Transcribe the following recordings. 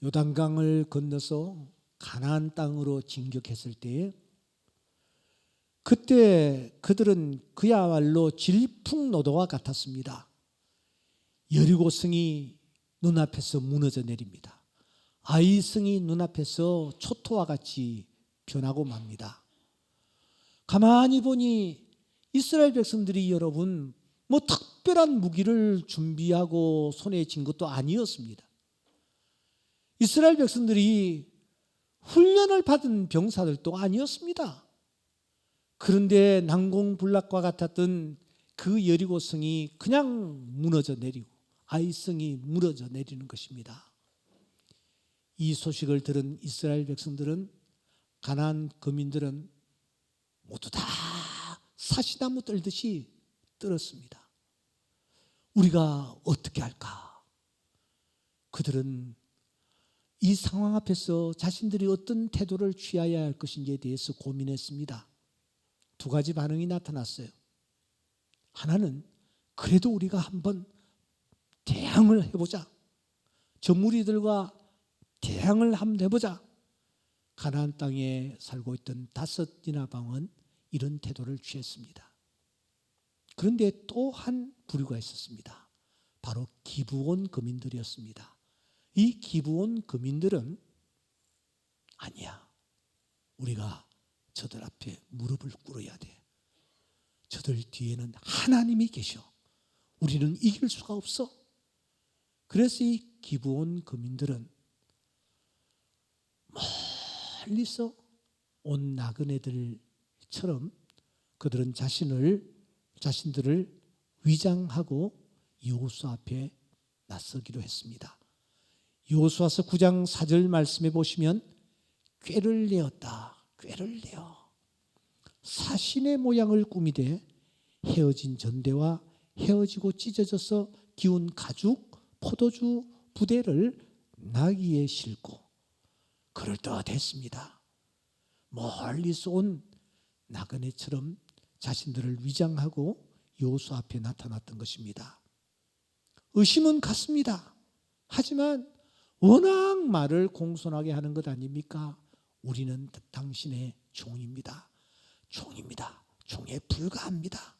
요단강을 건너서 가나안 땅으로 진격했을 때에 그때 그들은 그야말로 질풍노도와 같았습니다. 여리고성이 눈앞에서 무너져 내립니다. 아이성이 눈앞에서 초토화 같이 변하고 맙니다. 가만히 보니 이스라엘 백성들이 여러분 뭐 특별한 무기를 준비하고 손에 쥔 것도 아니었습니다. 이스라엘 백성들이 훈련을 받은 병사들도 아니었습니다. 그런데 난공불락과 같았던 그 여리고성이 그냥 무너져 내리고 아이성이 무너져 내리는 것입니다. 이 소식을 들은 이스라엘 백성들은, 가나안 거민들은 모두 다 사시나무 떨듯이 떨었습니다. 우리가 어떻게 할까? 그들은 이 상황 앞에서 자신들이 어떤 태도를 취해야 할 것인지에 대해서 고민했습니다. 두 가지 반응이 나타났어요. 하나는 그래도 우리가 한번 대항을 해보자. 저 무리들과 대항을 한번 해보자. 가나안 땅에 살고 있던 5 지파방은 이런 태도를 취했습니다. 그런데 또 한 부류가 있었습니다. 바로 기브온 거민들이었습니다. 이 기브온 거민들은 아니야, 우리가 저들 앞에 무릎을 꿇어야 돼. 저들 뒤에는 하나님이 계셔. 우리는 이길 수가 없어. 그래서 이 기브온 거민들은 멀리서 온 나그네들처럼 그들은 자신들을 위장하고 여호수아 앞에 나서기로 했습니다. 여호수아서 9장 4절 말씀해 보시면 꾀를 내었다. 꾀를 내어 사신의 모양을 꾸미되 헤어진 전대와 헤어지고 찢어져서 기운 가죽 포도주 부대를 나귀에 싣고 그럴듯했습니다. 멀리서 온 나그네처럼 자신들을 위장하고 여호수아 앞에 나타났던 것입니다. 의심은 갔습니다. 하지만 워낙 말을 공손하게 하는 것 아닙니까? 우리는 당신의 종입니다. 종입니다. 종에 불과합니다.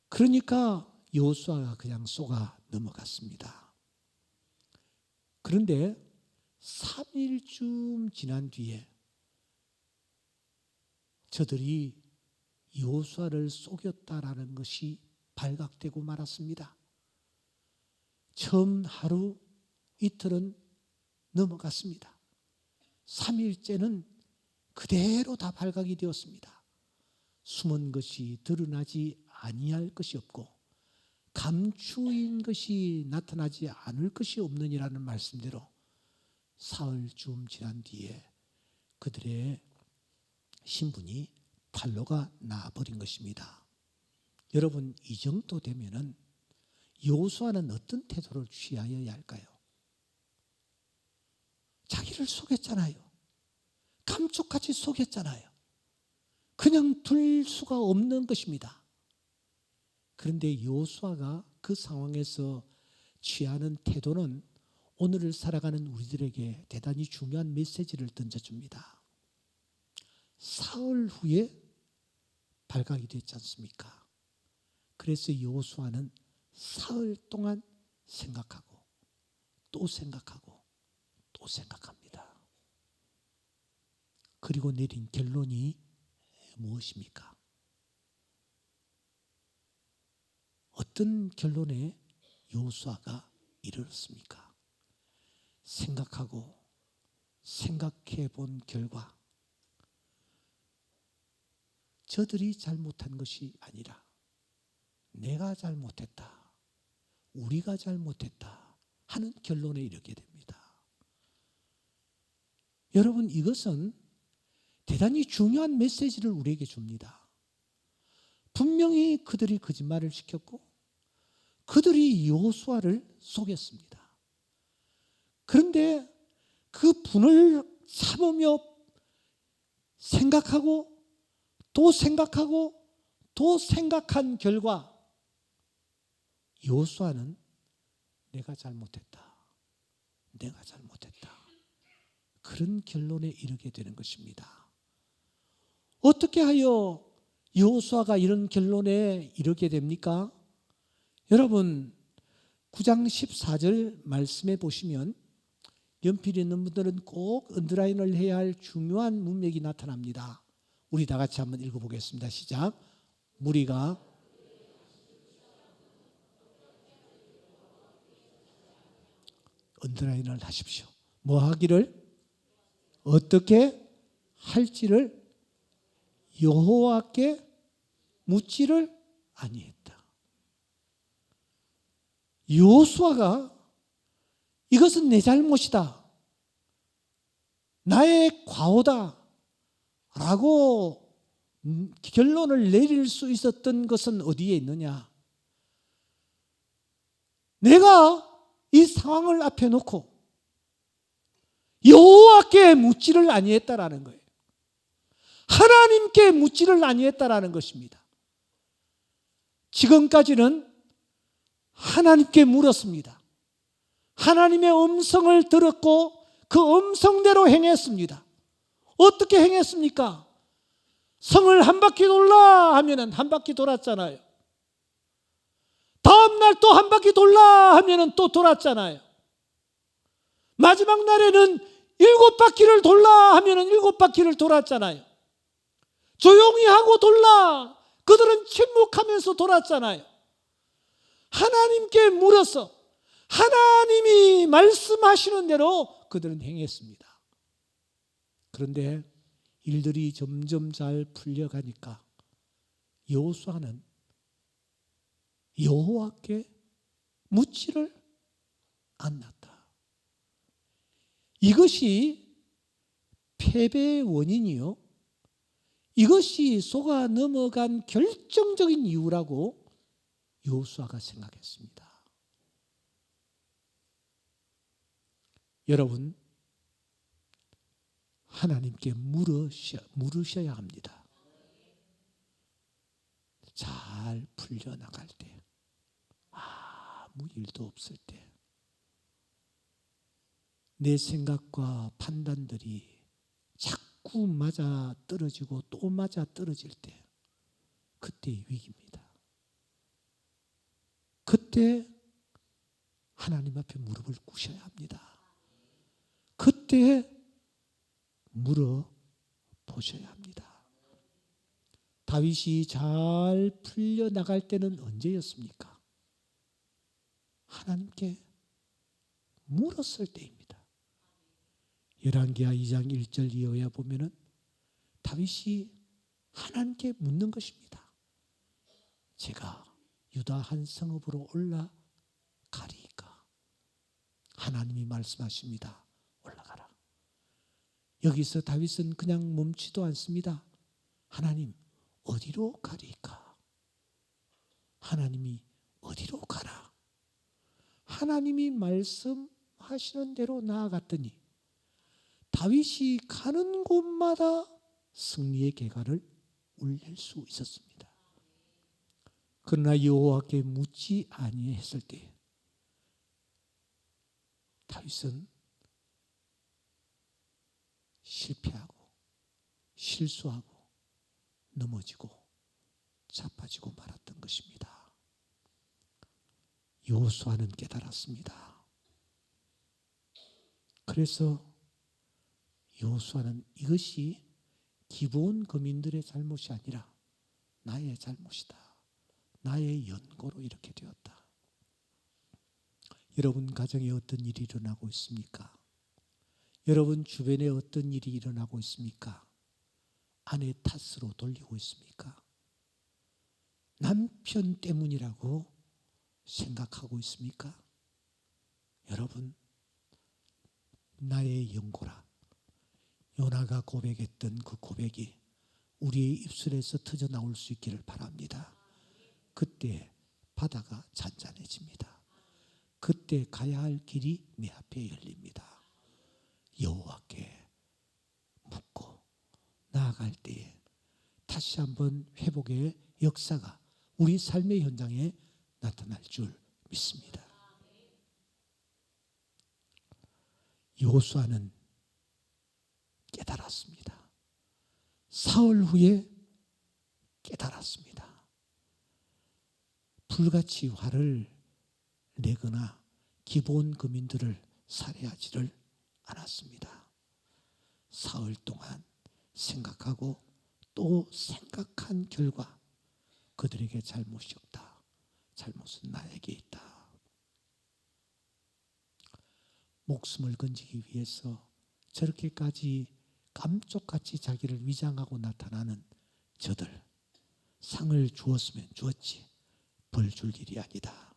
그러니까 여호수아가 그냥 쏘가 넘어갔습니다. 그런데 3일쯤 지난 뒤에 저들이 여호수아를 속였다라는 것이 발각되고 말았습니다. 처음 하루 이틀은 넘어갔습니다. 3일째는 그대로 다 발각이 되었습니다. 숨은 것이 드러나지 아니할 것이 없고 감추인 것이 나타나지 않을 것이 없느니라는 말씀대로 사흘쯤 지난 뒤에 그들의 신분이 탄로가 나버린 것입니다. 여러분, 이 정도 되면은 여호수아는 어떤 태도를 취하여야 할까요? 자기를 속였잖아요. 감쪽같이 속였잖아요. 그냥 둘 수가 없는 것입니다. 그런데 여호수아가 그 상황에서 취하는 태도는 오늘을 살아가는 우리들에게 대단히 중요한 메시지를 던져줍니다. 사흘 후에 발각이 됐지 않습니까? 그래서 여호수아는 사흘 동안 생각하고 또 생각하고 또 생각합니다. 그리고 내린 결론이 무엇입니까? 어떤 결론에 여호수아가 이르렀습니까? 생각하고 생각해 본 결과 저들이 잘못한 것이 아니라 내가 잘못했다, 우리가 잘못했다 하는 결론에 이르게 됩니다. 여러분, 이것은 대단히 중요한 메시지를 우리에게 줍니다. 분명히 그들이 거짓말을 시켰고 그들이 여호수아를 속였습니다. 그런데 그 분을 참으며 생각하고 또 생각하고 또 생각한 결과 여호수아는 내가 잘못했다, 내가 잘못했다. 그런 결론에 이르게 되는 것입니다. 어떻게 하여 여호수아가 이런 결론에 이르게 됩니까? 여러분 9장 14절 말씀에 보시면 연필이 있는 분들은 꼭 언더라인을 해야 할 중요한 문맥이 나타납니다. 우리 다 같이 한번 읽어보겠습니다. 시작. 무리가 언더라인을 하십시오. 뭐 하기를? 어떻게 할지를 여호와께 묻지를 아니했다. 여호수아가 이것은 내 잘못이다, 나의 과오다 라고 결론을 내릴 수 있었던 것은 어디에 있느냐? 내가 이 상황을 앞에 놓고 여호와께 묻지를 아니했다라는 거예요. 하나님께 묻지를 아니했다라는 것입니다. 지금까지는 하나님께 물었습니다. 하나님의 음성을 들었고 그 음성대로 행했습니다. 어떻게 행했습니까? 성을 한 바퀴 돌라 하면은 한 바퀴 돌았잖아요. 다음 날 또 한 바퀴 돌라 하면은 또 돌았잖아요. 마지막 날에는 7바퀴를 돌라 하면은 7바퀴를 돌았잖아요. 조용히 하고 돌라, 그들은 침묵하면서 돌았잖아요. 하나님께 물어서 하나님이 말씀하시는 대로 그들은 행했습니다. 그런데 일들이 점점 잘 풀려가니까 여호수아는 여호와께 묻지를 않았다. 이것이 패배의 원인이요, 이것이 속아 넘어간 결정적인 이유라고 여호수아가 생각했습니다. 여러분, 하나님께 물으셔야 합니다. 잘 풀려나갈 때, 아무 일도 없을 때, 내 생각과 판단들이 자꾸 맞아 떨어지고 또 맞아 떨어질 때, 그때 위기입니다. 그때 하나님 앞에 무릎을 꿇으셔야 합니다. 그때 물어보셔야 합니다. 다윗이 잘 풀려나갈 때는 언제였습니까? 하나님께 물었을 때입니다. 열왕기하 2장 1절 이하에 보면은 다윗이 하나님께 묻는 것입니다. 제가 유다 한 성읍으로 올라가리이까? 하나님이 말씀하십니다. 올라가라. 여기서 다윗은 그냥 멈지도 않습니다. 하나님, 어디로 가리이까? 하나님이 어디로 가라? 하나님이 말씀하시는 대로 나아갔더니 다윗이 가는 곳마다 승리의 계가를 울릴 수 있었습니다. 그러나 여호와께 묻지 아니했을 때 다윗은 실패하고 실수하고 넘어지고 자빠지고 말았던 것입니다. 여호수아는 깨달았습니다. 그래서 여호수아는 이것이 기브온 거민들의 잘못이 아니라 나의 잘못이다, 나의 연고로 이렇게 되었다. 여러분 가정에 어떤 일이 일어나고 있습니까? 여러분 주변에 어떤 일이 일어나고 있습니까? 아내 탓으로 돌리고 있습니까? 남편 때문이라고 생각하고 있습니까? 여러분, 나의 연고라, 요나가 고백했던 그 고백이 우리의 입술에서 터져 나올 수 있기를 바랍니다. 그때 바다가 잔잔해집니다. 그때 가야 할 길이 내 앞에 열립니다. 여호와께 묻고 나아갈 때에 다시 한번 회복의 역사가 우리 삶의 현장에 나타날 줄 믿습니다. 여호수아는 깨달았습니다. 사흘 후에 깨달았습니다. 불같이 화를 내거나 기브온 거민들을 살해하지를 않았습니다. 사흘 동안 생각하고 또 생각한 결과 그들에게 잘못이 없다. 잘못은 나에게 있다. 목숨을 건지기 위해서 저렇게까지 감쪽같이 자기를 위장하고 나타나는 저들, 상을 주었으면 주었지 벌 줄 일이 아니다.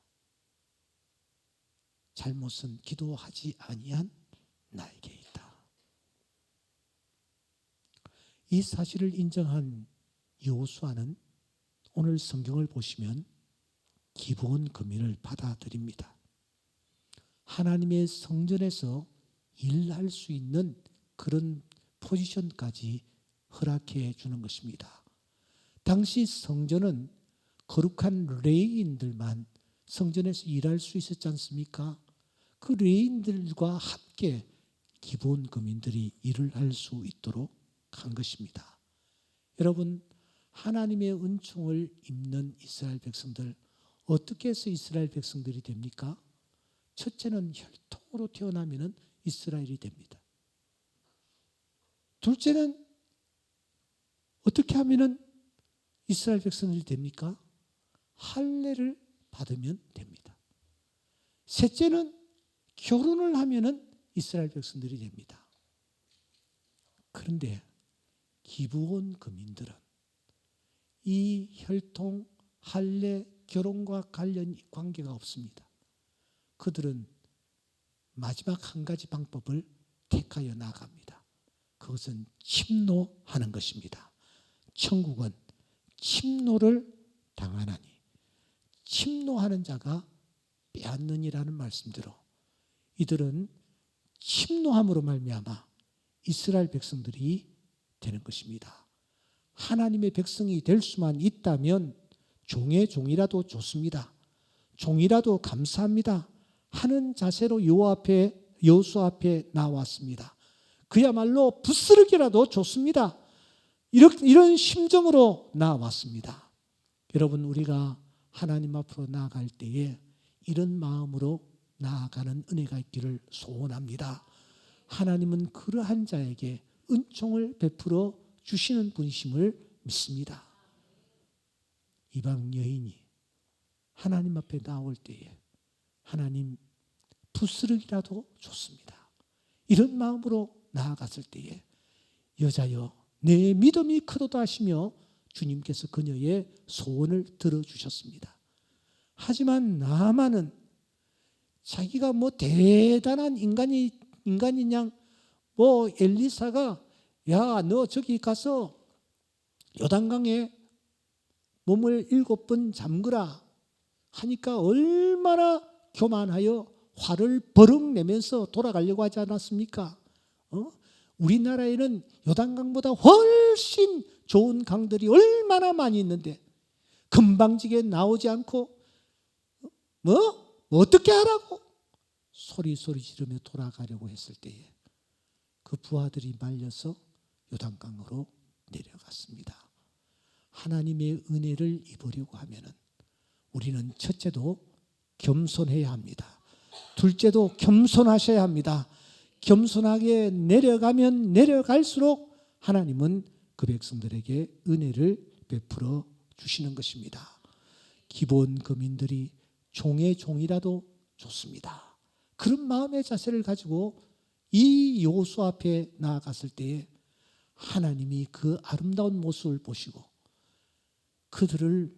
잘못은 기도하지 아니한 나에게 있다. 이 사실을 인정한 여호수아는 오늘 성경을 보시면 기브온 거민을 받아들입니다. 하나님의 성전에서 일할 수 있는 그런 포지션까지 허락해 주는 것입니다. 당시 성전은 거룩한 레위인들만 성전에서 일할 수 있었지 않습니까? 그 레위인들과 함께 기브온 거민들이 일을 할 수 있도록 한 것입니다. 여러분, 하나님의 은총을 입는 이스라엘 백성들, 어떻게 해서 이스라엘 백성들이 됩니까? 첫째는 혈통으로 태어나면 이스라엘이 됩니다. 둘째는 어떻게 하면 이스라엘 백성들이 됩니까? 할례를 받으면 됩니다. 셋째는 결혼을 하면 이스라엘 백성들이 됩니다. 그런데 기브온 거민들은 이 혈통, 할례, 결혼과 관련 관계가 없습니다. 그들은 마지막 한 가지 방법을 택하여 나아갑니다. 그것은 침노하는 것입니다. 천국은 침노를 당하나니 침노하는 자가 빼앗느니라는 말씀대로 이들은 침노함으로 말미암아 이스라엘 백성들이 되는 것입니다. 하나님의 백성이 될 수만 있다면 종의 종이라도 좋습니다. 종이라도 감사합니다 하는 자세로 여호수아 앞에 나왔습니다. 그야말로 부스러기라도 좋습니다. 이런 심정으로 나왔습니다. 여러분, 우리가 하나님 앞으로 나아갈 때에 이런 마음으로 나아가는 은혜가 있기를 소원합니다. 하나님은 그러한 자에게 은총을 베풀어 주시는 분이심을 믿습니다. 이방 여인이 하나님 앞에 나올 때에 하나님, 부스러기라도 좋습니다. 이런 마음으로 나아갔을 때에 여자여 내 믿음이 크도다 하시며 주님께서 그녀의 소원을 들어주셨습니다. 하지만 나아만은 자기가 뭐 대단한 인간인 양 엘리사가 야, 너 저기 가서 요단강에 몸을 7번 잠그라 하니까 얼마나 교만하여 화를 버럭 내면서 돌아가려고 하지 않았습니까? 우리나라에는 요단강보다 훨씬 좋은 강들이 얼마나 많이 있는데 금방지게 나오지 않고 어떻게 하라고 소리 지르며 돌아가려고 했을 때에 그 부하들이 말려서 요단강으로 내려갔습니다. 하나님의 은혜를 입으려고 하면은 우리는 첫째도 겸손해야 합니다. 둘째도 겸손하셔야 합니다. 겸손하게 내려가면 내려갈수록 하나님은 그 백성들에게 은혜를 베풀어 주시는 것입니다. 기브온 거민들이 종의 종이라도 좋습니다. 그런 마음의 자세를 가지고 이 여호수아 앞에 나아갔을 때에 하나님이 그 아름다운 모습을 보시고 그들을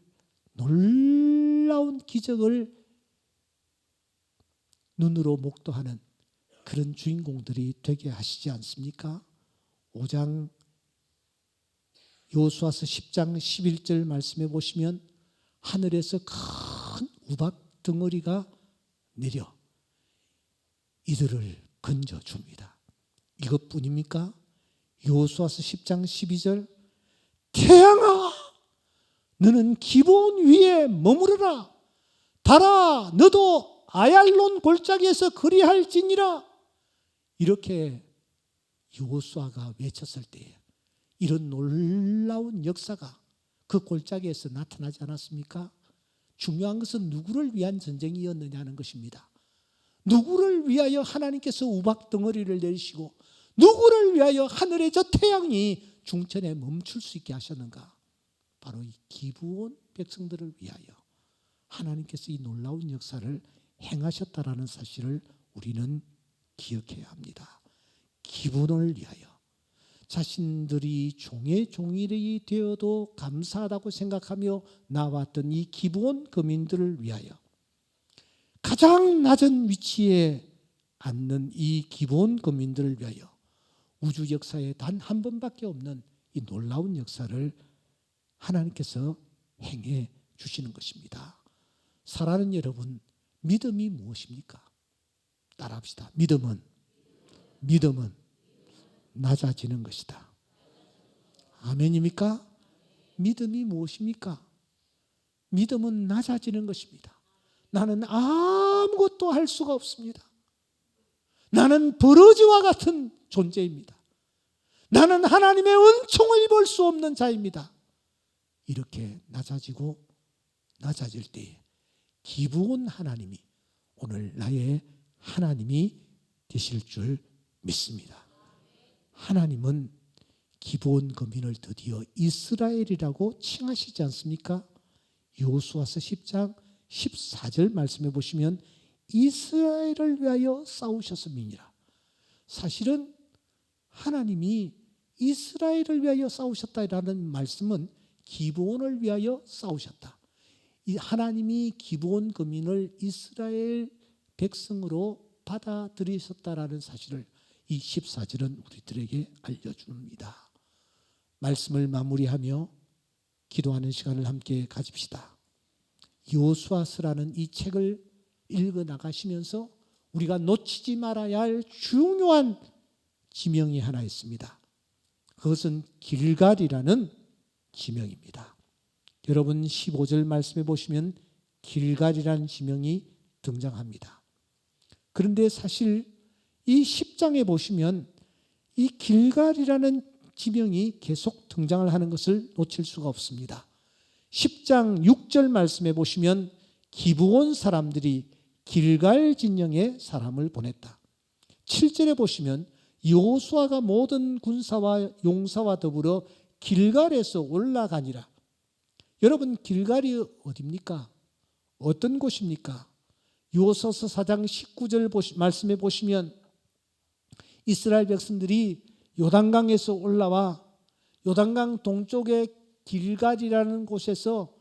놀라운 기적을 눈으로 목도하는 그런 주인공들이 되게 하시지 않습니까? 5장 여호수아서 10장 11절 말씀해 보시면 하늘에서 큰 우박 덩어리가 내려 이들을 건져줍니다. 이것뿐입니까? 여호수아서 10장 12절 태양아 너는 기브온 위에 머무르라 달아 너도 아얄론 골짜기에서 그리할지니라. 이렇게 여호수아가 외쳤을 때 이런 놀라운 역사가 그 골짜기에서 나타나지 않았습니까? 중요한 것은 누구를 위한 전쟁이었느냐는 것입니다. 누구를 위하여 하나님께서 우박 덩어리를 내리시고 누구를 위하여 하늘의 저 태양이 중천에 멈출 수 있게 하셨는가? 바로 이 기브온 백성들을 위하여 하나님께서 이 놀라운 역사를 행하셨다라는 사실을 우리는 기억해야 합니다. 기브온을 위하여 자신들이 종의 종일이 되어도 감사하다고 생각하며 나왔던 이 기브온 거민들을 위하여 가장 낮은 위치에 앉는 이 기브온 거민들을 위하여 우주 역사에 단 한 번밖에 없는 이 놀라운 역사를 하나님께서 행해 주시는 것입니다. 사랑하는 여러분, 믿음이 무엇입니까? 따라합시다. 믿음은 낮아지는 것이다. 아멘입니까? 믿음이 무엇입니까? 믿음은 낮아지는 것입니다. 나는 아무것도 할 수가 없습니다. 나는 버러지와 같은 존재입니다. 나는 하나님의 은총을 볼 수 없는 자입니다. 이렇게 낮아질 때에 기브온 하나님이 오늘 나의 하나님이 되실 줄 믿습니다. 하나님은 기브온 거민을 드디어 이스라엘이라고 칭하시지 않습니까? 여호수아서 10장 14절 말씀해 보시면 이스라엘을 위하여 싸우셨음이니라. 사실은 하나님이 이스라엘을 위하여 싸우셨다라는 말씀은 기브온을 위하여 싸우셨다. 이 하나님이 기브온 거민을 이스라엘 백성으로 받아들이셨다라는 사실을 이 14절은 우리들에게 알려줍니다. 말씀을 마무리하며 기도하는 시간을 함께 가집시다. 여호수아서라는 이 책을 읽어 나가시면서 우리가 놓치지 말아야 할 중요한 지명이 하나 있습니다. 그것은 길갈이라는 지명입니다. 여러분 15절 말씀해 보시면 길갈이라는 지명이 등장합니다. 그런데 사실 이 10장에 보시면 이 길갈이라는 지명이 계속 등장을 하는 것을 놓칠 수가 없습니다. 10장 6절 말씀해 보시면 기브온 사람들이 길갈 진영에 사람을 보냈다. 7절에 보시면 여호수아가 모든 군사와 용사와 더불어 길갈에서 올라가니라. 여러분 길갈이 어디입니까? 어떤 곳입니까? 여호수아서 4장 19절 말씀해 보시면 이스라엘 백성들이 요단강에서 올라와 요단강 동쪽의 길갈이라는 곳에서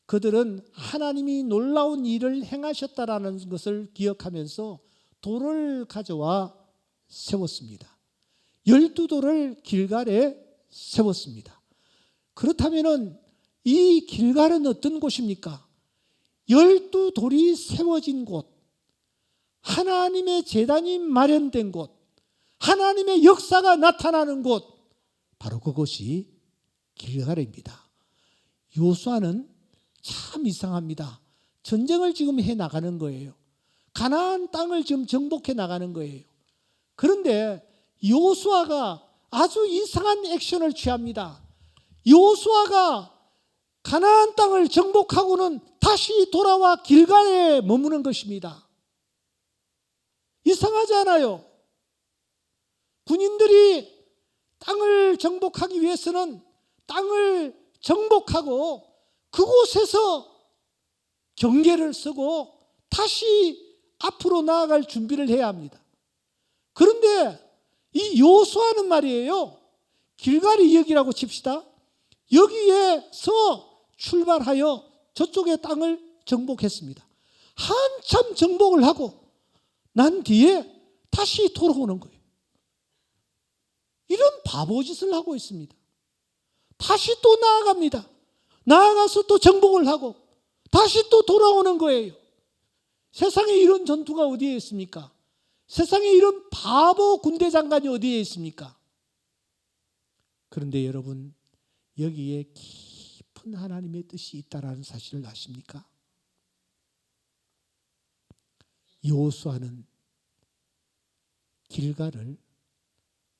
그들은 하나님이 놀라운 일을 행하셨다라는 것을 기억하면서 돌을 가져와 세웠습니다. 12돌을 길갈에 세웠습니다. 그렇다면 이 길갈은 어떤 곳입니까? 12돌이 세워진 곳, 하나님의 제단이 마련된 곳, 하나님의 역사가 나타나는 곳, 바로 그것이 길갈입니다. 여호수아는 참 이상합니다. 전쟁을 지금 해 나가는 거예요. 가나안 땅을 지금 정복해 나가는 거예요. 그런데 여호수아가 아주 이상한 액션을 취합니다. 여호수아가 가나안 땅을 정복하고는 다시 돌아와 길갈에 머무는 것입니다. 이상하지 않아요? 군인들이 땅을 정복하기 위해서는 땅을 정복하고 그곳에서 경계를 서고 다시 앞으로 나아갈 준비를 해야 합니다. 그런데 이 여호수아는 말이에요, 길갈이 여기라고 칩시다. 여기에서 출발하여 저쪽의 땅을 정복했습니다. 한참 정복을 하고 난 뒤에 다시 돌아오는 거예요. 이런 바보짓을 하고 있습니다. 다시 또 나아갑니다. 나아가서 또 정복을 하고 다시 또 돌아오는 거예요. 세상에 이런 전투가 어디에 있습니까? 세상에 이런 바보 군대 장관이 어디에 있습니까? 그런데 여러분, 여기에 깊은 하나님의 뜻이 있다는 사실을 아십니까? 여호수아는 길갈을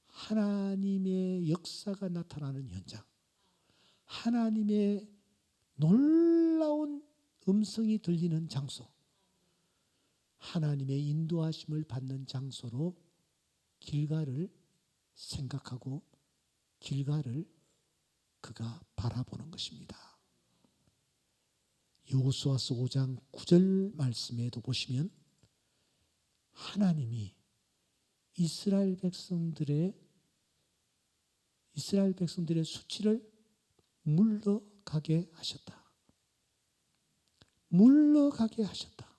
하나님의 역사가 나타나는 현장, 하나님의 놀라운 음성이 들리는 장소, 하나님의 인도하심을 받는 장소로 길갈을 생각하고 길갈을 그가 바라보는 것입니다. 여호수아서 5장 9절 말씀에도 보시면 하나님이 이스라엘 백성들의 수치를 물러가게 하셨다. 물러가게 하셨다.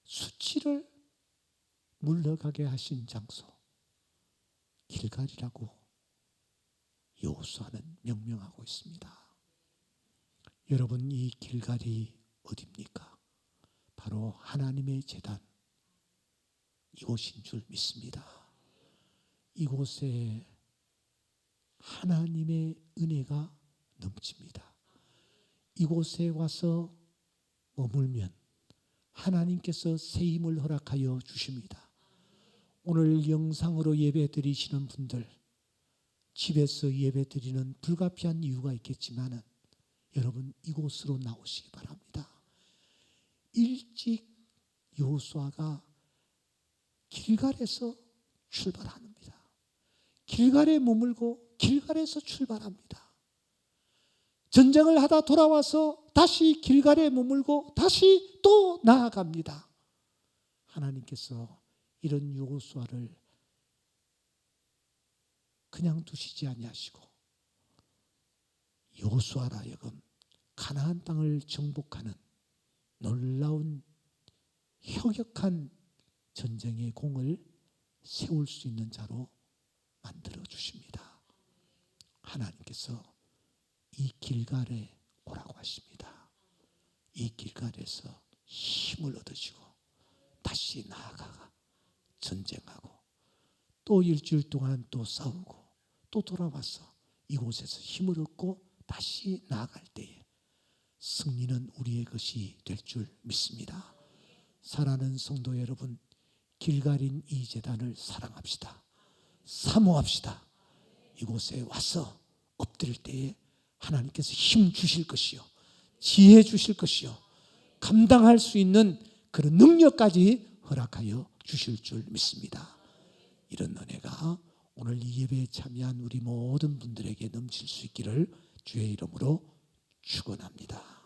수치를 물러가게 하신 장소 길갈이라고 여호수아는 명명하고 있습니다. 여러분, 이 길갈이 어디입니까? 바로 하나님의 제단, 이곳인 줄 믿습니다. 이곳에 하나님의 은혜가 넘칩니다. 이곳에 와서 머물면 하나님께서 새 힘을 허락하여 주십니다. 오늘 영상으로 예배 드리시는 분들, 집에서 예배 드리는 불가피한 이유가 있겠지만 여러분 이곳으로 나오시기 바랍니다. 일찍 여호수아가 길갈에서 출발합니다. 길갈에 머물고 길갈에서 출발합니다. 전쟁을 하다 돌아와서 다시 길갈에 머물고 다시 또 나아갑니다. 하나님께서 이런 여호수아를 그냥 두시지 아니하시고 여호수아라 하여금 가나안 땅을 정복하는 놀라운 혁혁한 전쟁의 공을 세울 수 있는 자로 만들어 주십니다. 하나님께서 이 길갈에 오라고 하십니다. 이 길갈에서 힘을 얻으시고 다시 나아가 전쟁하고 또 일주일 동안 또 싸우고 또 돌아와서 이곳에서 힘을 얻고 다시 나아갈 때에 승리는 우리의 것이 될 줄 믿습니다. 사랑하는 성도 여러분, 길갈인 이 제단을 사랑합시다. 사모합시다. 이곳에 와서 엎드릴 때에 하나님께서 힘 주실 것이요, 지혜 주실 것이요, 감당할 수 있는 그런 능력까지 허락하여 주실 줄 믿습니다. 이런 은혜가 오늘 이 예배에 참여한 우리 모든 분들에게 넘칠 수 있기를 주의 이름으로 축원합니다.